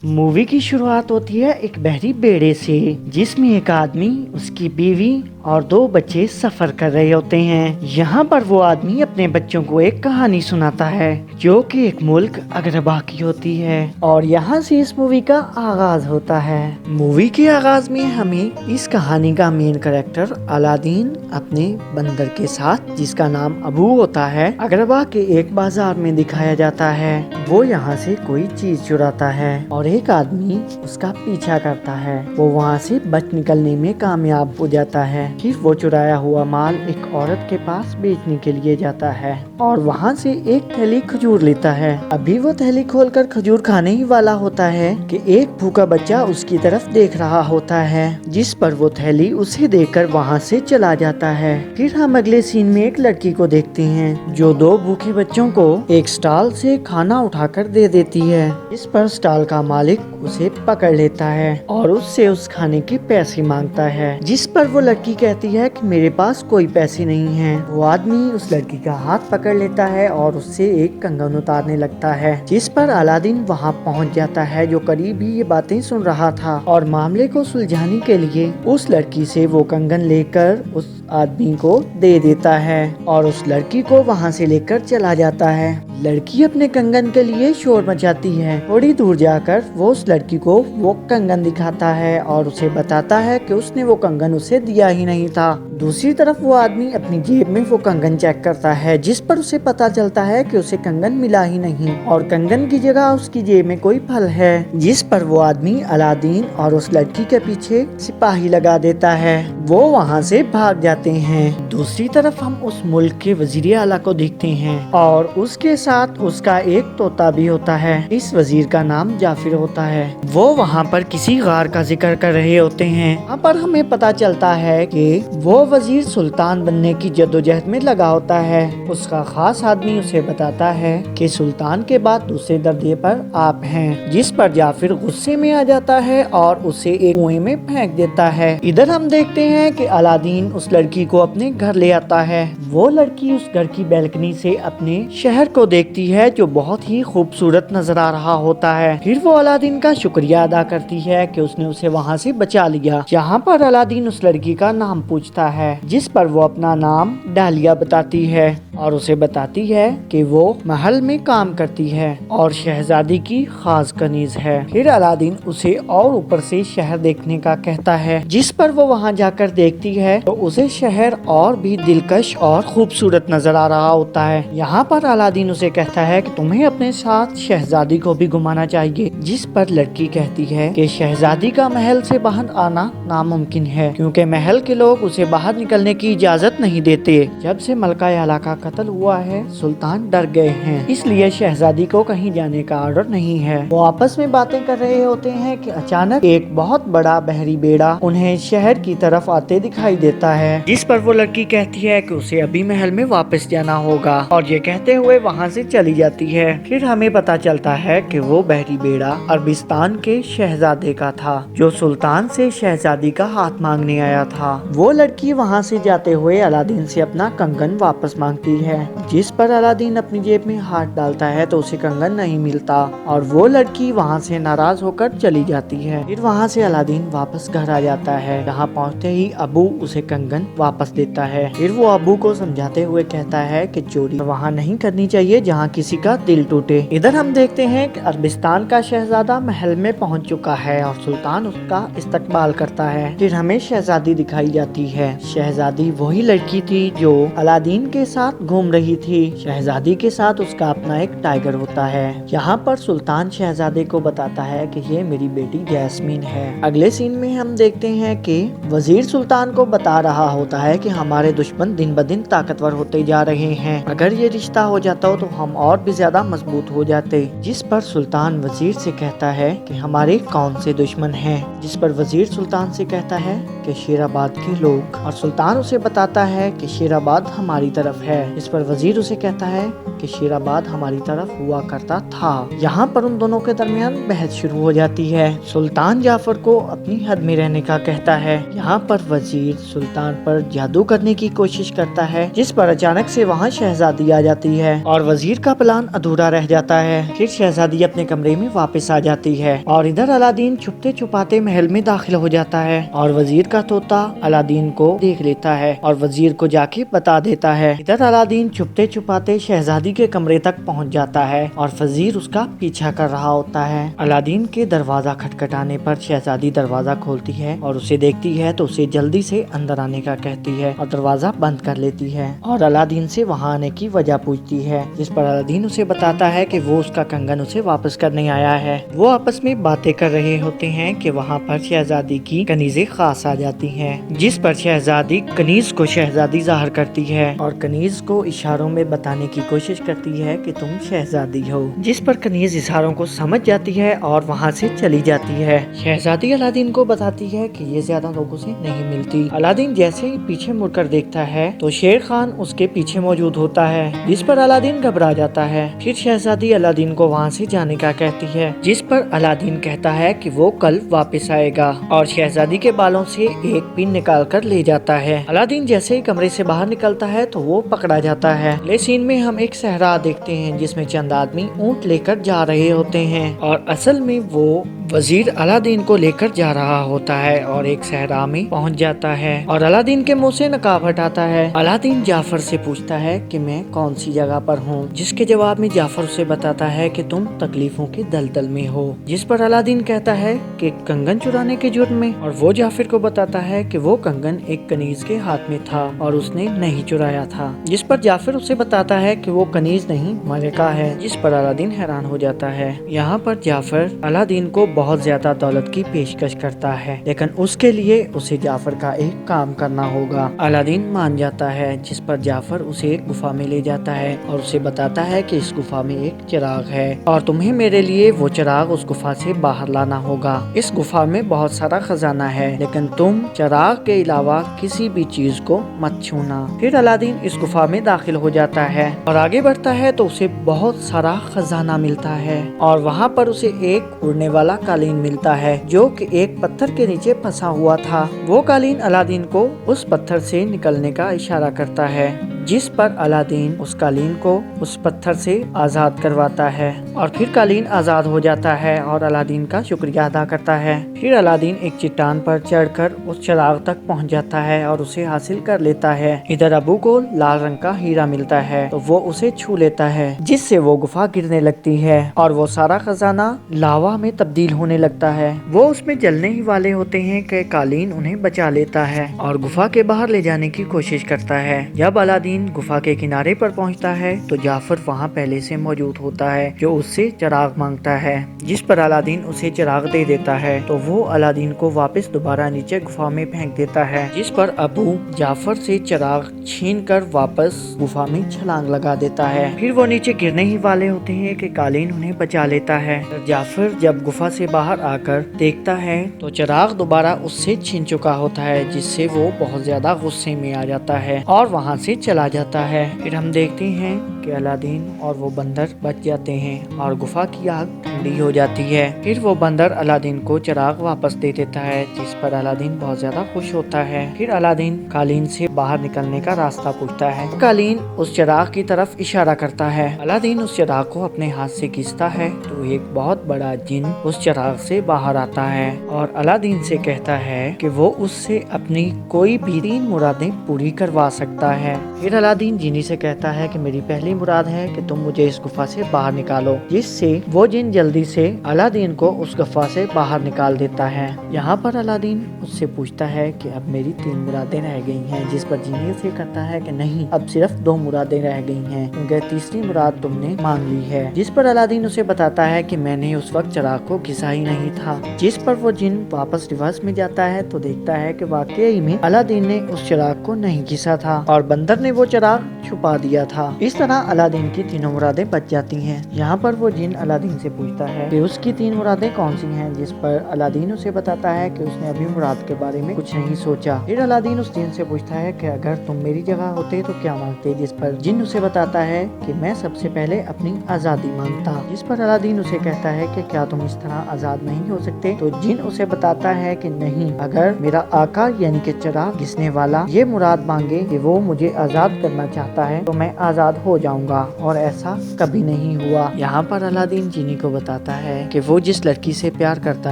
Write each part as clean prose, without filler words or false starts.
Movie की शुरुआत होती है एक बहरी बेड़े से, जिसमें एक आदमी, उसकी बीवी और 2 बच्चे सफर कर रहे होते हैं। यहाँ पर वो आदमी अपने बच्चों को एक कहानी सुनाता है जो कि एक मुल्क अगरबा की होती है, और यहाँ से इस मूवी का आगाज होता है। मूवी के आगाज में हमें इस कहानी का मेन कैरेक्टर अलादीन अपने बंदर के साथ, जिसका नाम अबू होता है, अगरबा के एक बाजार में दिखाया जाता है। वो यहाँ से कोई चीज चुराता है और एक आदमी उसका पीछा करता है। वो वहाँ से बच निकलने में कामयाब हो जाता है। फिर वो चुराया हुआ माल एक औरत के पास बेचने के लिए जाता है और वहाँ से एक थैली खजूर लेता है। अभी वो थैली खोलकर खजूर खाने ही वाला होता है कि एक भूखा बच्चा उसकी तरफ देख रहा होता है, जिस पर वो थैली उसे देखकर वहाँ से चला जाता है। फिर हम अगले सीन में एक लड़की को देखते हैं जो 2 भूखे बच्चों को एक स्टॉल से खाना उठाकर दे देती है। इस पर स्टॉल का मालिक उसे पकड़ लेता है और उससे उस खाने के पैसे मांगता है, जिस पर वो लड़की कहती है कि मेरे पास कोई पैसे नहीं हैं। वो आदमी उस लड़की का हाथ पकड़ लेता है और उससे एक कंगन उतारने लगता है, जिस पर अलादीन वहाँ पहुँच जाता है, जो करीब ही ये बातें सुन रहा था, और मामले को सुलझाने के लिए उस लड़की से वो कंगन लेकर उस आदमी को दे देता है और उस लड़की को वहाँ से लेकर चला जाता है। लड़की अपने कंगन के लिए शोर मचाती है। थोड़ी दूर जाकर वो उस लड़की को वो कंगन दिखाता है और उसे बताता है कि उसने वो कंगन उसे दिया ही नहीं था। दूसरी तरफ वो आदमी अपनी जेब में वो कंगन चेक करता है, जिस पर उसे पता चलता है कि उसे कंगन मिला ही नहीं और कंगन की जगह उसकी जेब में कोई फल है, जिस पर वो आदमी अलादीन और उस लड़की के पीछे सिपाही लगा देता है। वो वहाँ से भाग जाते हैं। दूसरी तरफ हम उस मुल्क के वजीर आला को देखते हैं और उसके साथ उसका एक तोता भी होता है। इस वजीर का नाम जाफिर होता है। वो वहाँ पर किसी गार का जिक्र कर रहे होते हैं। यहाँ पर हमें पता चलता है कि वो वजीर सुल्तान बनने की जद्दोजहद में लगा होता है। उसका खास आदमी उसे बताता है कि सुल्तान के बाद दूसरे दर्जे पर आप हैं, जिस पर जाफिर गुस्से में आ जाता है और उसे एक कुएं में फेंक देता है। इधर हम देखते हैं कि अलादीन उस लड़की को अपने घर ले आता है। वो लड़की उस घर की बैल्कनी से अपने शहर को देखती है जो बहुत ही खूबसूरत नजर आ रहा होता है। फिर वो अलादीन का शुक्रिया अदा करती है कि उसने उसे वहाँ से बचा लिया। यहाँ पर अलादीन उस लड़की का नाम पूछता है, जिस पर वो अपना नाम डालिया बताती है और उसे बताती है कि वो महल में काम करती है और शहजादी की खास कनीज है। फिर अलादीन उसे और ऊपर से शहर देखने का कहता है, जिस पर वो वहाँ जाकर देखती है तो उसे शहर और भी दिलकश और खूबसूरत नजर आ रहा होता है। यहाँ पर अलादीन उसे कहता है कि तुम्हें अपने साथ शहजादी को भी घुमाना चाहिए, जिस पर लड़की कहती है कि शहजादी का महल से बाहर आना नामुमकिन है, क्योंकि महल के लोग उसे बाहर निकलने की इजाजत नहीं देते। जब से मलका याला का कत्ल हुआ है, सुल्तान डर गए हैं, इसलिए शहजादी को कहीं जाने का ऑर्डर नहीं है। वो आपस में बातें कर रहे होते हैं कि अचानक एक बहुत बड़ा बहरी बेड़ा उन्हें शहर की तरफ आते दिखाई देता है, जिस पर वो लड़की कहती है कि उसे अभी महल में वापस जाना होगा, और ये कहते हुए वहाँ से चली जाती है। फिर हमें पता चलता है कि वो बहरी बेड़ा अरबिस्तान के शहजादे का था, जो सुल्तान से शहजादी का हाथ मांगने आया था। वो लड़की वहाँ से जाते हुए अलादीन से अपना कंगन वापस मांगती है, जिस पर अलादीन अपनी जेब में हाथ डालता है तो उसे कंगन नहीं मिलता और वो लड़की वहाँ से नाराज होकर चली जाती है। फिर वहाँ से अलादीन वापस घर आ जाता है। यहाँ पहुँचते ही अबू उसे कंगन वापस देता है। फिर वो अबू को समझाते हुए कहता है कि चोरी वहाँ नहीं करनी चाहिए जहाँ किसी का दिल टूटे। इधर हम देखते हैं कि अरबिस्तान का शहजादा महल में पहुँच चुका है और सुल्तान उसका इस्तकबाल करता है। फिर हमें शहजादी दिखाई जाती है। शहजादी वही लड़की थी जो अलादीन के साथ घूम रही थी। शहजादी के साथ उसका अपना एक टाइगर होता है। यहाँ पर सुल्तान शहजादे को बताता है कि ये मेरी बेटी जैस्मीन है। अगले सीन में हम देखते हैं कि वजीर सुल्तान को बता रहा होता है कि हमारे दुश्मन दिन ब दिन ताकतवर होते जा रहे हैं, अगर ये रिश्ता हो जाता हो तो हम और भी ज्यादा मजबूत हो जाते। जिस पर सुल्तान वजीर से कहता है कि हमारे कौन से दुश्मन हैं, जिस पर वजीर सुल्तान से कहता है کہ شیر آباد کے لوگ، اور سلطان اسے بتاتا ہے کہ شیر آباد ہماری طرف ہے۔ اس پر وزیر اسے کہتا ہے کہ شیر آباد ہماری طرف ہوا کرتا تھا۔ یہاں پر ان دونوں کے درمیان بحث شروع ہو جاتی ہے۔ سلطان جعفر کو اپنی حد میں رہنے کا کہتا ہے۔ یہاں پر وزیر سلطان پر جادو کرنے کی کوشش کرتا ہے، جس پر اچانک سے وہاں شہزادی آ جاتی ہے اور وزیر کا پلان ادھورا رہ جاتا ہے۔ پھر شہزادی اپنے کمرے میں واپس آ جاتی ہے اور ادھر الادین چھپتے چھپاتے محل میں داخل ہو جاتا ہے اور وزیر کا طوطا الادین کو دیکھ لیتا ہے اور وزیر کو جا کے بتا دیتا ہے۔ ادھر الادین چھپتے چھپاتے شہزادی کے کمرے تک پہنچ جاتا ہے اور وزیر اس کا پیچھا کر رہا ہوتا ہے۔ الادین کے دروازہ کھٹکھٹانے پر شہزادی دروازہ کھولتی ہے اور اسے دیکھتی ہے تو اسے جلدی سے اندر آنے کا کہتی ہے اور دروازہ بند کر لیتی ہے اور الادین سے وہاں آنے کی وجہ پوچھتی ہے، جس پر الادین اسے بتاتا ہے کہ وہ اس کا کنگن اسے واپس کرنے آیا ہے۔ وہ آپس میں باتیں کر رہے ہوتے ہیں کہ وہاں پر شہزادی کی کنیزیں خاص آ جاتی ہیں، جس پر شہزادی کنیز کو شہزادی ظاہر کرتی ہے اور کنیز کو اشاروں میں بتانے کی کوشش کرتی ہے کہ تم شہزادی ہو، جس پر کنیز اشاروں کو سمجھ جاتی ہے اور وہاں سے چلی جاتی ہے۔ شہزادی الادین کو بتاتی ہے کہ یہ زیادہ لوگوں سے نہیں ملتی۔ الادین جیسے ہی پیچھے مڑ کر دیکھتا ہے تو شیر خان اس کے پیچھے موجود ہوتا ہے، جس پر الادین گھبرا جاتا ہے۔ پھر شہزادی الادین کو وہاں سے جانے کا کہتی ہے، جس پر الادین کہتا ہے کہ وہ کل واپس آئے گا اور شہزادی کے بالوں سے ایک پن نکال کر لے جاتا ہے۔ الادین جیسے ہی کمرے سے باہر نکلتا ہے تو وہ پکڑا جاتا ہے۔ اگلے سین میں ہم ایک صحرا دیکھتے ہیں جس میں چند آدمی اونٹ لے کر جا رہے ہوتے ہیں اور اصل میں وہ وزیر الادین کو لے کر جا رہا ہوتا ہے اور ایک صحرا میں پہنچ جاتا ہے اور الادین کے منہ سے نقاب ہٹاتا ہے۔ الادین جعفر سے پوچھتا ہے کہ میں کون سی جگہ پر ہوں، جس کے جواب میں جعفر اسے بتاتا ہے کہ تم تکلیفوں کے دلدل میں ہو، جس پر الادین کہتا ہے کہ کنگن چرانے کے جرم میں، اور وہ جعفر کو بتاتا ہے کہ وہ کنگن ایک کنیز کے ہاتھ میں تھا اور اس نے نہیں چرایا تھا، جس پر جعفر اسے بتاتا ہے کہ وہ کنیز نہیں ملکہ ہے، جس پر الادین حیران ہو جاتا ہے۔ یہاں پر جعفر الادین کو بہت زیادہ دولت کی پیشکش کرتا ہے، لیکن اس کے لیے اسے جعفر کا ایک کام کرنا ہوگا۔ الادین مان جاتا ہے، جس پر جعفر اسے ایک گفا میں لے جاتا ہے اور اسے بتاتا ہے کہ اس گفا میں ایک چراغ ہے اور تمہیں میرے لیے وہ چراغ اس گفا سے باہر لانا ہوگا۔ اس گفا میں بہت سارا خزانہ ہے، لیکن تم چراغ کے علاوہ کسی بھی چیز کو مت چھونا۔ پھر الادین اس گفا میں داخل ہو جاتا ہے اور آگے بڑھتا ہے تو اسے بہت سارا خزانہ ملتا ہے اور وہاں پر اسے ایک اڑنے والا قالین ملتا ہے جو کہ ایک پتھر کے نیچے پھنسا ہوا تھا۔ وہ قالین الادین کو اس پتھر سے نکلنے کا اشارہ کرتا ہے، جس پر الادین اس قالین کو اس پتھر سے آزاد کرواتا ہے اور پھر قالین آزاد ہو جاتا ہے اور الادین کا شکریہ ادا کرتا ہے۔ پھر الادین ایک چٹان پر چڑھ کر اس چراغ تک پہنچ جاتا ہے اور اسے حاصل کر لیتا ہے۔ ادھر ابو کو لال رنگ کا ہیرا ملتا ہے تو وہ اسے چھو لیتا ہے، جس سے وہ گفا گرنے لگتی ہے اور وہ سارا خزانہ لاوا میں تبدیل ہونے لگتا ہے۔ وہ اس میں جلنے ہی والے ہوتے ہیں کہ قالین انہیں بچا لیتا ہے اور گفا کے باہر لے جانے کی کوشش کرتا ہے۔ جب الادین گفا کے کنارے پر پہنچتا ہے تو جعفر وہاں پہلے سے موجود ہوتا ہے، جو اس سے چراغ مانگتا ہے، جس پر الادین اسے چراغ دے دیتا ہے تو وہ الادین کو واپس دوبارہ نیچے گفا میں پھینک دیتا ہے، جس پر ابو جعفر سے چراغ چھین کر واپس گفا میں چھلانگ لگا دیتا ہے۔ پھر وہ نیچے گرنے ہی والے ہوتے ہیں کہ قالین انہیں بچا لیتا ہے۔ جعفر جب گفا سے باہر آ کر دیکھتا ہے تو چراغ دوبارہ اس سے چھن چکا ہوتا ہے، جس سے وہ بہت زیادہ غصے میں آ جاتا ہے اور وہاں سے چلا جاتا ہے۔ پھر ہم دیکھتے ہیں کہ الادین اور وہ بندر بچ جاتے ہیں اور گفا کی آگ ٹھنڈی ہو جاتی ہے۔ پھر وہ بندر الادین کو چراغ واپس دے دیتا ہے، جس پر الادین بہت زیادہ خوش ہوتا ہے۔ پھر الادین قالین سے باہر نکلنے کا راستہ پوچھتا ہے۔ قالین اس چراغ کی طرف اشارہ کرتا ہے۔ الادین اس چراغ کو اپنے ہاتھ سے کھینچتا ہے تو ایک بہت بڑا جن اس چراغ سے باہر آتا ہے اور الادین سے کہتا ہے کہ وہ اس سے اپنی کوئی بھی 3 مرادیں پوری کروا سکتا ہے۔ پھر الادین جنی سے کہتا ہے کہ میری پہلی مراد ہے کہ تم مجھے اس گفا سے باہر نکالو، جس سے وہ جن جلدی سے الادین کو اس گفا سے باہر نکال دیتا ہے۔ یہاں پر الادین اس سے پوچھتا ہے کہ اب میری 3 مرادیں رہ گئی ہیں، جس پر جنی سے کہتا ہے کہ نہیں، اب صرف 2 مرادیں رہ گئی ہیں کیونکہ تیسری مراد تم نے مانگ لی ہے، جس پر الادین اسے بتاتا ہے کہ میں نے اس وقت چراغ کو گھسا ہی نہیں تھا، جس پر وہ جن واپس ریورس میں جاتا ہے تو دیکھتا ہے کہ واقعی میں الادین نے اس چراغ کو نہیں گھسا تھا اور بندر نے وہ چراغ چھپا دیا تھا۔ اس طرح अलादीन की तीनों मुरादें बच जाती हैं। यहाँ पर वो जिन अलादीन से पूछता है कि उसकी 3 मुरादें कौन सी हैं, जिस पर अलादीन उसे बताता है कि उसने अभी मुराद के बारे में कुछ नहीं सोचा। फिर अलादीन उस जिन से पूछता है कि अगर तुम मेरी जगह होते तो क्या मांगते, जिस पर जिन उसे बताता है कि मैं सबसे पहले अपनी आजादी मांगता। जिस पर अलादीन उसे कहता है कि क्या तुम इस तरह आजाद नहीं हो सकते। तो जिन उसे बताता है कि नहीं, अगर मेरा आका यानी कि चिराग घिसने वाला ये मुराद मांगे कि वो मुझे आजाद करना चाहता है तो मैं आजाद हो जाऊंगा, और ऐसा कभी नहीं हुआ। यहाँ पर अलादीन जिनी को बताता है कि वो जिस लड़की से प्यार करता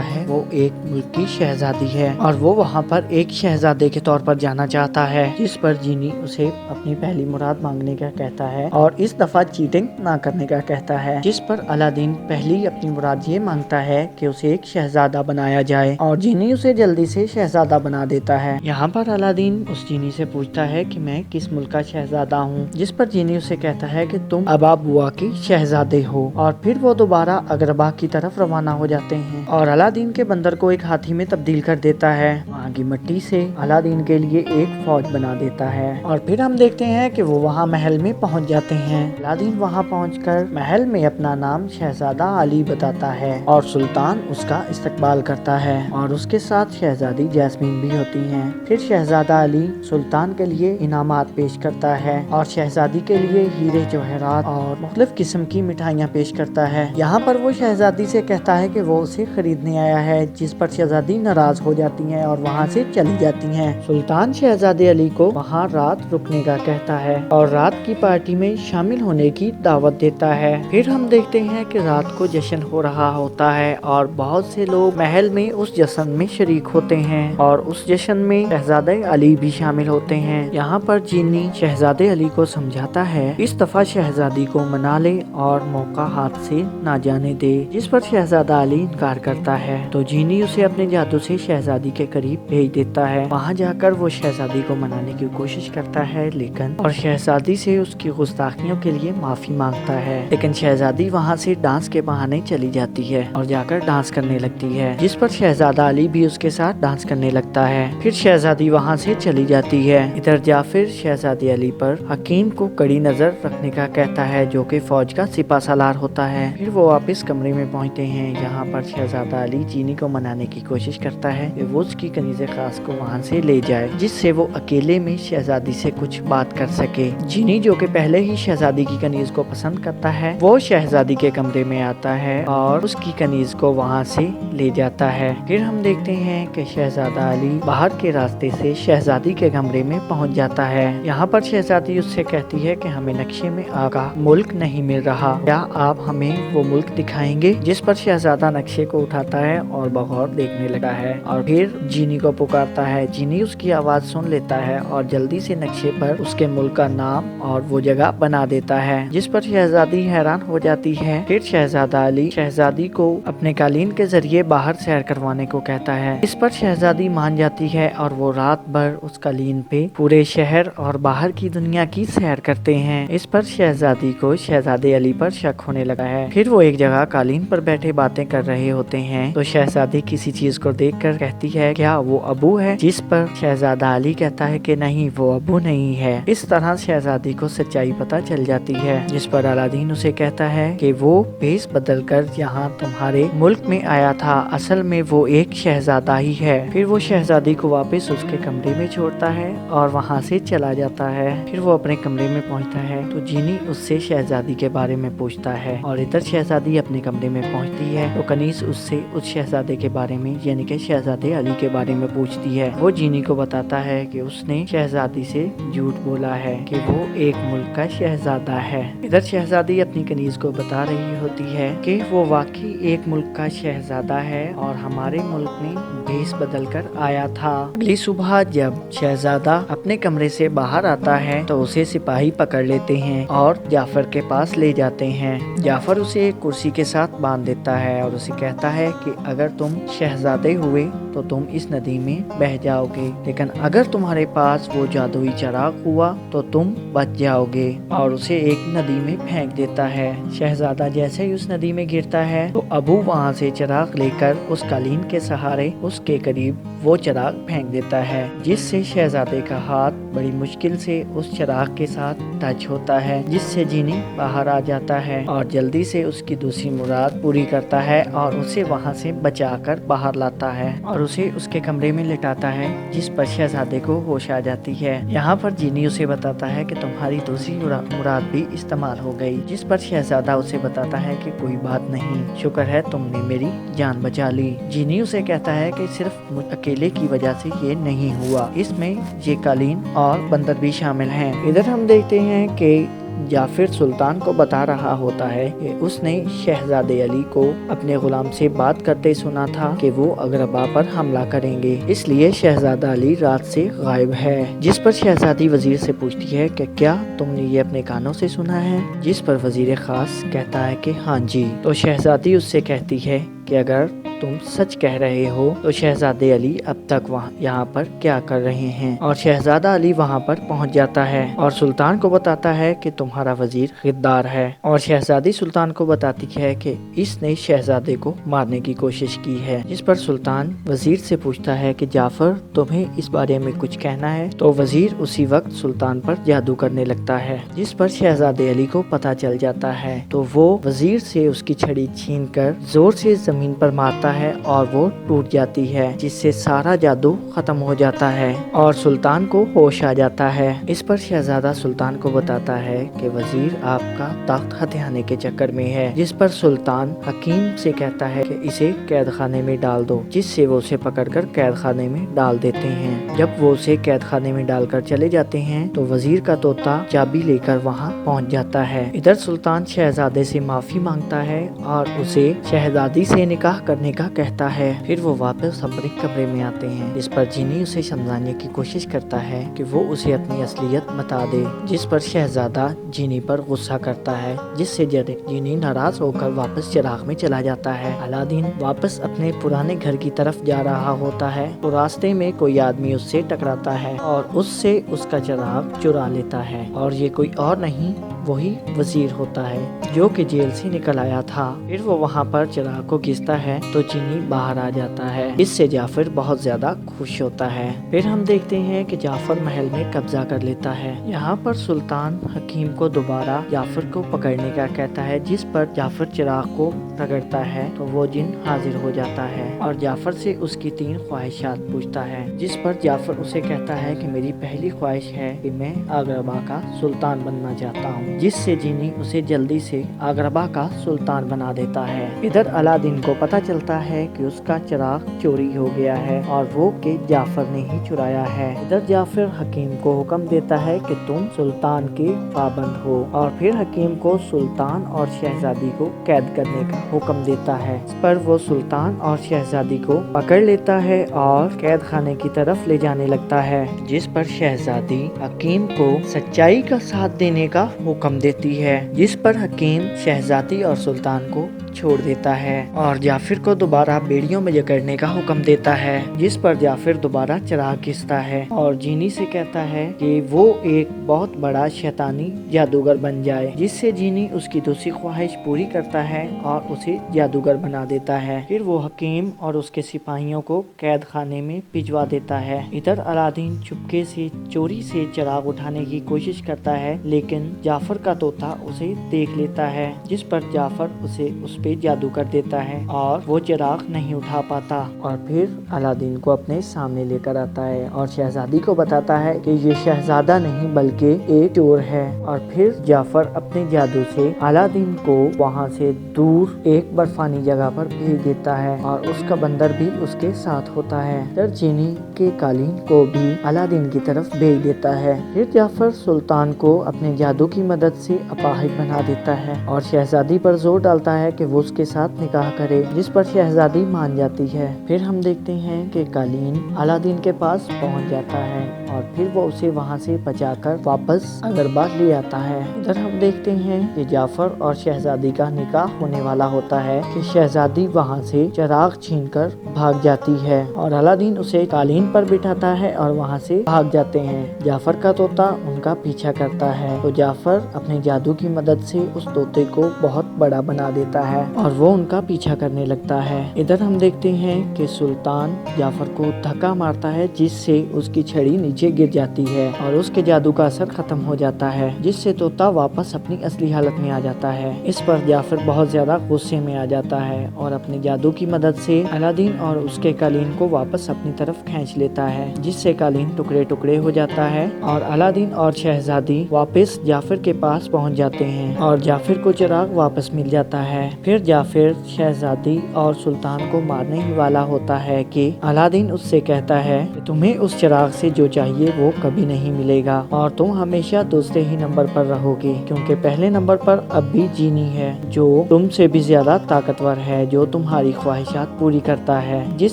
है वो एक मुल्क की शहजादी है और वो वहाँ पर एक शहजादे के तौर पर जाना चाहता है। जिस पर जिनी उसे अपनी पहली मुराद मांगने का कहता है और इस दफा चीटिंग ना करने का कहता है। जिस पर अलादीन पहली अपनी मुराद ये मांगता है कि उसे एक शहजादा बनाया जाए और जिनी उसे जल्दी से शहजादा बना देता है। यहाँ पर अलादीन उस जिनी से पूछता है कि मैं किस मुल्क का शहजादा हूँ। जिस पर जिनी उसे कहता है कि तुम अबा बुआ के शहजादे हो। और फिर वो दोबारा अगरबा की तरफ रवाना हो जाते हैं और अलादीन के बंदर को एक हाथी में तब्दील कर देता है। वहाँ की मिट्टी से अलादीन के लिए एक फौज बना देता है और फिर हम देखते हैं कि वो वहाँ महल में पहुँच जाते हैं। अलादीन वहाँ पहुँचकर महल में अपना नाम शहजादा अली बताता है और सुल्तान उसका इस्तकबाल करता है और उसके साथ शहजादी जैस्मीन भी होती हैं। फिर शहजादा अली सुल्तान के लिए इनामात पेश करता है और शहजादी के लिए हीरे जवाहरात और मुख्तलिफ किस्म की मिठाइयाँ पेश करता है। यहाँ पर वो शहजादी से कहता है कि वो उसे खरीदने आया है, जिस पर शहजादी नाराज हो जाती हैं और वहाँ से चली जाती हैं। सुल्तान शहजादे अली को वहाँ रात रुकने का कहता है और रात की पार्टी में शामिल होने की दावत देता है। फिर हम देखते हैं कि रात को जश्न हो रहा होता है और बहुत से लोग महल में उस जश्न में शरीक होते हैं और उस जश्न में शहजादे अली भी शामिल होते हैं। यहाँ पर जिनी शहजादे अली को समझाता है इस दफा शहजादी को मना ले और मौका हाथ से ना जाने दे। जिस पर शहजादा अली इनकार करता है तो जिनी उसे अपने जादू से शहजादी के करीब भेज देता है। वहाँ जाकर वो शहजादी को मनाने की कोशिश करता है लेकिन और शहजादी से उसकी गुस्ताखियों के लिए माफी मांगता है, लेकिन शहजादी वहाँ से डांस के बहाने चली जाती है और जाकर डांस करने लगती है। जिस पर शहजादा अली भी उसके साथ डांस करने लगता है। फिर शहजादी वहाँ से चली जाती है। इधर जाफिर शहजादी अली पर हकीम को कड़ी नजर रखने का कहता है जो कि फौज का सिपा सालार होता है। फिर वो वापस कमरे में पहुँचते हैं। यहाँ पर शहजादा अली जिनी को मनाने की कोशिश करता है कि वो उसकी कनीज़े खास को वहाँ से ले जाए जिससे वो अकेले में शहजादी से कुछ बात कर सके। जिनी जो कि पहले ही शहजादी की कनीज को पसंद करता है वो शहजादी के कमरे में आता है और उसकी कनीज को वहाँ से ले जाता है। फिर हम देखते हैं कि शहजादा अली बाहर के रास्ते से शहजादी के कमरे में पहुँच जाता है। यहाँ पर शहजादी उससे कहती है कि हमें नक्शे में आका मुल्क नहीं मिल रहा, क्या आप हमें वो मुल्क दिखाएंगे। जिस पर शहजादा नक्शे को उठाता है और बगौर देखने लगा है और फिर जिनी को पुकारता है। जिनी उसकी आवाज सुन लेता है और जल्दी से नक्शे पर उसके मुल्क का नाम और वो जगह बना देता है। जिस पर शहजादी हैरान हो जाती है। फिर शहजादा अली शहजादी को अपने कालीन के जरिए बाहर सैर करवाने को कहता है। इस पर शहजादी मान जाती है और वो रात भर उस कालीन पे पूरे शहर और बाहर की दुनिया की सैर करते हैं। इस पर शहजादी को शहजादे अली पर शक होने लगा है। फिर वो एक जगह कालीन पर बैठे बातें कर रहे होते हैं तो शहजादी किसी चीज को देखकर कहती है क्या वो अबू है। जिस पर शहजादा अली कहता है कि नहीं वो अबू नहीं है। इस तरह शहजादी को सच्चाई पता चल जाती है। जिस पर अलादीन उसे कहता है कि वो भेस बदल कर यहाँ तुम्हारे मुल्क में आया था, असल में वो एक शहजादा ही है। फिर वो शहजादी को वापस उसके कमरे में छोड़ता है और वहाँ से चला जाता है। फिर वो अपने कमरे में पहुँचता है तो जिनी उससे शहजादी के बारे में पूछता है और इधर शहजादी अपने कमरे में पहुँचती है तो कनीज उससे उस शहजादे के बारे में यानी कि शहजादे अली के बारे में पूछती है। वो जिनी को बताता है कि उसने शहजादी से झूठ बोला है कि वो एक मुल्क का शहजादा है। इधर शहजादी अपनी कनीज को बता रही होती है कि वो वाकई एक मुल्क का शहजादा है और हमारे मुल्क में भेस बदल कर आया था। अगली सुबह जब शहजादा अपने कमरे से बाहर आता है तो उसे सिपाही पकड़ लेते हैं और जाफर के पास ले जाते हैं। जाफर उसे एक कुर्सी के साथ बांध देता है और उसे कहता है कि अगर तुम शहजादे हुए तो तुम इस नदी में बह जाओगे, लेकिन अगर तुम्हारे पास वो जादुई चिराग हुआ तो तुम बच जाओगे, और उसे एक नदी में फेंक देता है। शहजादा जैसे ही उस नदी में गिरता है तो अबू वहाँ से चिराग लेकर उस कालीन के सहारे उसके करीब वो चिराग फेंक देता है, जिससे शहजादे का हाथ बड़ी मुश्किल से उस चिराग के साथ टच होता है, जिससे जीनी बाहर आ जाता है और जल्दी से उसकी दूसरी मुराद पूरी करता है और उसे वहाँ से बचाकर बाहर लाता है और उसे उसके कमरे में लिटाता है, जिस पर शहजादे को होश आ जाती है। यहाँ पर जीनी उसे बताता है कि तुम्हारी दूसरी मुराद भी इस्तेमाल हो गई, जिस पर शहजादा उसे बताता है कि कोई बात नहीं, शुक्र है तुमने मेरी जान बचा ली। जीनी उसे कहता है कि सिर्फ मुझ अकेले की वजह से ये नहीं हुआ, इसमें ये कालीन और बंदर भी शामिल हैं। इधर हम देखते हैं कि जाफिर सुल्तान को बता रहा होता है कि उसने शहजादे अली को अपने गुलाम से बात करते सुना था कि वो अगरबा पर हमला करेंगे, इसलिए शहजादा अली रात से गायब है। जिस पर शहजादी वजीर से पूछती है कि क्या तुमने ये अपने कानों से सुना है, जिस पर वजीर खास कहता है कि हाँ जी। तो शहजादी उससे कहती है कि अगर तुम सच कह रहे हो तो शहजादे अली अब तक यहाँ पर क्या कर रहे हैं। और शहजादा अली वहाँ पर पहुँच जाता है और सुल्तान को बताता है कि तुम्हारा वजीर गद्दार है। और शहजादी सुल्तान को बताती है कि इसने शहजादे को मारने की कोशिश की है, जिस पर सुल्तान वजीर से पूछता है कि जाफर तुम्हें इस बारे में कुछ कहना है। तो वजीर उसी वक्त सुल्तान पर जादू करने लगता है, जिस पर शहजादे अली को पता चल जाता है। तो वो वजीर से उसकी छड़ी छीन कर जोर से जमीन पर मारता है और वो टूट जाती है, जिससे सारा जादू खत्म हो जाता है और सुल्तान को होश आ जाता है। इस पर शहजादा सुल्तान को बताता है कि वजीर आपका तख्त हथियाने के चक्कर में है, जिस पर सुल्तान हकीम से कहता है कि इसे कैद खाने में डाल दो, जिससे वो उसे पकड़कर कैद खाने में डाल देते हैं। जब वो उसे कैद खाने में डालकर चले जाते हैं तो वजीर का तोता चाबी लेकर वहाँ पहुँच जाता है। इधर सुल्तान शहजादे से माफी मांगता है और उसे शहजादी से निकाह करने का कहता है। फिर वो वापस अपने कमरे में आते हैं, जिस पर जीनी उसे समझाने की कोशिश करता है कि वो उसे अपनी असलियत बता दे, जिस पर शहजादा जीनी पर गुस्सा करता है, जिससे जीनी नाराज होकर वापस चिराग में चला जाता है। अलादीन वापस अपने पुराने घर की तरफ जा रहा होता है तो रास्ते में कोई आदमी उससे टकराता है और उससे उसका चिराग चुरा लेता है और ये कोई और नहीं वही वजीर होता है जो कि जेल से निकल आया था। फिर वो वहाँ पर चिराग को घिसता है तो जीनी बाहर आ जाता है, इससे जाफर बहुत ज्यादा खुश होता है। फिर हम देखते हैं कि जाफर महल में कब्जा कर लेता है। यहाँ पर सुल्तान हकीम को दोबारा जाफर को पकड़ने का कहता है, जिस पर जाफर चिराग को रगड़ता है तो वो जिन हाजिर हो जाता है और जाफर से उसकी 3 ख्वाहिशात पूछता है, जिस पर जाफर उसे कहता है कि मेरी पहली ख्वाहिश है कि मैं अगरबा का सुल्तान बनना चाहता हूँ, जिससे जीनी उसे जल्दी से अगरबा का सुल्तान बना देता है। इधर अलादीन को पता चलता है कि उसका चिराग चोरी हो गया है और वो के जाफर ने ही चुराया है। इधर जाफर हकीम को हुक्म देता है कि तुम सुल्तान के पाबंद हो और फिर हकीम को सुल्तान और शहजादी को कैद करने का हुक्म देता है। इस पर वो सुल्तान और शहजादी को पकड़ लेता है और कैद खाने की तरफ ले जाने लगता है, जिस पर शहजादी हकीम को सच्चाई का साथ देने का हुक्म देती है, जिस पर हकीम शहजादी और सुल्तान को छोड़ देता है और जाफिर को दोबारा बेड़ियों में जकड़ने का हुक्म देता है, जिस पर जाफिर दोबारा चिराग घिसता है और जीनी से कहता है कि वो एक बहुत बड़ा शैतानी जादूगर बन जाए, जिससे जीनी उसकी दूसरी ख्वाहिश पूरी करता है और उसे जादूगर बना देता है। फिर वो हकीम और उसके सिपाहियों को कैद खाने में भिजवा देता है। इधर अलादीन चुपके से चोरी से चिराग उठाने की कोशिश करता है, लेकिन जाफर का तोता उसे देख लेता है, जिस पर जाफर उसे उस पे जादू कर देता है और वो चिराग नहीं उठा पाता और फिर अलादीन को अपने सामने लेकर आता है और शहजादी को बताता है कि ये शहजादा नहीं बल्कि एक चोर है। और फिर जाफर अपने जादू से अलादीन को वहाँ से दूर एक बर्फानी जगह पर भेज देता है और उसका बंदर भी उसके साथ होता है। फिर जीनी के कालीन को भी अलादीन की तरफ भेज देता है। फिर जाफर सुल्तान को अपने जादू की मदद से अपाहिज बना देता है और शहजादी पर जोर डालता है कि वो उसके साथ निकाह करे, जिस पर शहजादी मान जाती है। फिर हम देखते हैं कि कालीन अलादीन के पास पहुंच जाता है और फिर वो उसे वहां से बचाकर वापस अगरबा ले आता है। इधर हम देखते हैं कि जाफर और शहजादी का निकाह होने वाला होता है कि शहजादी वहां से चिराग छीनकर भाग जाती है और अलादीन उसे कालीन पर बिठाता है और वहां से भाग जाते हैं। जाफर का तोता उनका पीछा करता है तो जाफर अपने जादू की मदद से उस तोते को बहुत बड़ा बना देता है और वो उनका पीछा करने लगता है। इधर हम देखते हैं कि सुल्तान जाफर को धक्का मारता है, जिससे उसकी छड़ी नीचे نیچے گر جاتی ہے اور اس کے جادو کا اثر ختم ہو جاتا ہے، جس سے طوطا واپس اپنی اصلی حالت میں آ جاتا ہے۔ اس پر جعفر بہت زیادہ غصے میں آ جاتا ہے اور اپنے جادو کی مدد سے الادین اور اس کے قالین کو واپس اپنی طرف کھینچ لیتا ہے، جس سے قالین ٹکڑے ٹکڑے ہو جاتا ہے اور الادین اور شہزادی واپس جعفر کے پاس پہنچ جاتے ہیں اور جعفر کو چراغ واپس مل جاتا ہے۔ پھر جعفر شہزادی اور سلطان کو مارنے ہی والا ہوتا ہے کہ الادین اس سے کہتا ہے کہ تمہیں اس چراغ سے جو چاہیے وہ کبھی نہیں ملے گا اور تم ہمیشہ دوسرے ہی نمبر پر رہو گے، کیونکہ پہلے نمبر پر اب بھی جینی ہے جو تم سے بھی زیادہ طاقتور ہے، جو تمہاری خواہشات پوری کرتا ہے، جس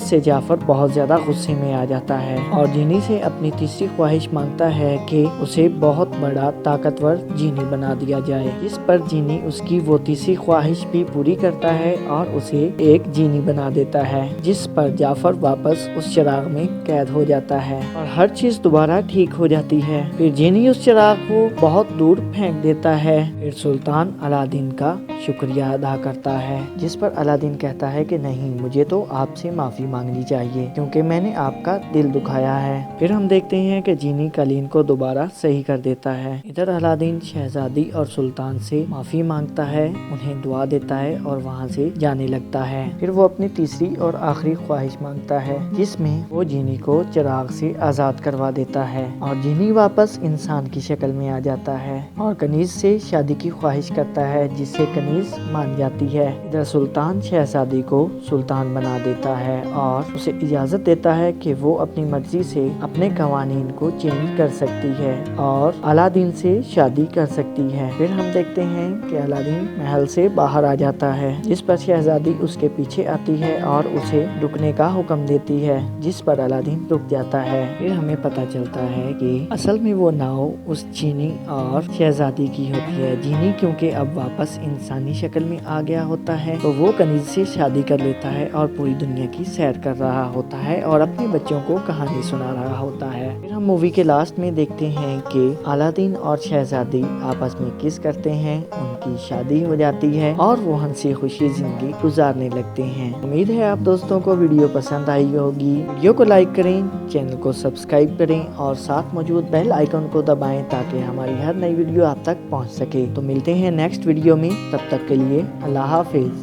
سے جعفر بہت زیادہ غصے میں آ جاتا ہے اور جینی سے اپنی تیسری خواہش مانگتا ہے کہ اسے بہت بڑا طاقتور جینی بنا دیا جائے، جس پر جینی اس کی وہ تیسری خواہش بھی پوری کرتا ہے اور اسے ایک جینی بنا دیتا ہے، جس پر جعفر واپس اس چراغ میں قید ہو جاتا ہے اور ہر چیز دوبارہ ٹھیک ہو جاتی ہے۔ پھر جینی اس چراغ کو بہت دور پھینک دیتا ہے۔ پھر سلطان الادین کا شکریہ ادا کرتا ہے، جس پر الادین کہتا ہے کہ نہیں، مجھے تو آپ سے معافی مانگنی چاہیے کیونکہ میں نے آپ کا دل دکھایا ہے۔ پھر ہم دیکھتے ہیں کہ جینی قالین کو دوبارہ صحیح کر دیتا ہے۔ ادھر الادین شہزادی اور سلطان سے معافی مانگتا ہے، انہیں دعا دیتا ہے اور وہاں سے جانے لگتا ہے۔ پھر وہ اپنی تیسری اور آخری خواہش مانگتا ہے، جس میں وہ جینی کو چراغ سے آزاد کروا دیتا ہے اور جینی واپس انسان کی شکل میں آ جاتا ہے اور کنیز سے شادی کی خواہش کرتا ہے، جس سے کنیز مان جاتی ہے۔ ادھر سلطان شہزادی کو سلطان بنا دیتا ہے اور اسے اجازت دیتا ہے کہ وہ اپنی مرضی سے اپنے قوانین کو چینج کر سکتی ہے اور الادین سے شادی کر سکتی ہے۔ پھر ہم دیکھتے ہیں کہ الادین محل سے باہر آ جاتا ہے، جس پر شہزادی اس کے پیچھے آتی ہے اور اسے رکنے کا حکم دیتی ہے، جس پر الادین رک جاتا ہے۔ پھر ہمیں پتہ چلتا ہے کہ اصل میں وہ ناؤ اس جینی اور شہزادی کی ہوتی ہے۔ جینی کیونکہ اب واپس انسانی شکل میں آ گیا ہوتا ہے تو وہ کنیز سے شادی کر لیتا ہے اور پوری دنیا کی سیر کر رہا ہوتا ہے اور اپنے بچوں کو کہانی سنا رہا ہوتا ہے۔ پھر ہم مووی کے لاسٹ میں دیکھتے ہیں کہ الادین اور شہزادی آپس میں کس کرتے ہیں، ان کی شادی ہو جاتی ہے اور وہ ہنسی خوشی زندگی گزارنے لگتے ہیں۔ امید ہے آپ دوستوں کو ویڈیو پسند آئی ہوگی۔ ویڈیو کو لائک کریں، چینل کو سبسکرائب کریں اور ساتھ موجود بیل آئیکن کو دبائیں تاکہ ہماری ہر نئی ویڈیو آپ تک پہنچ سکے۔ تو ملتے ہیں نیکسٹ ویڈیو میں، تب تک کے لیے اللہ حافظ۔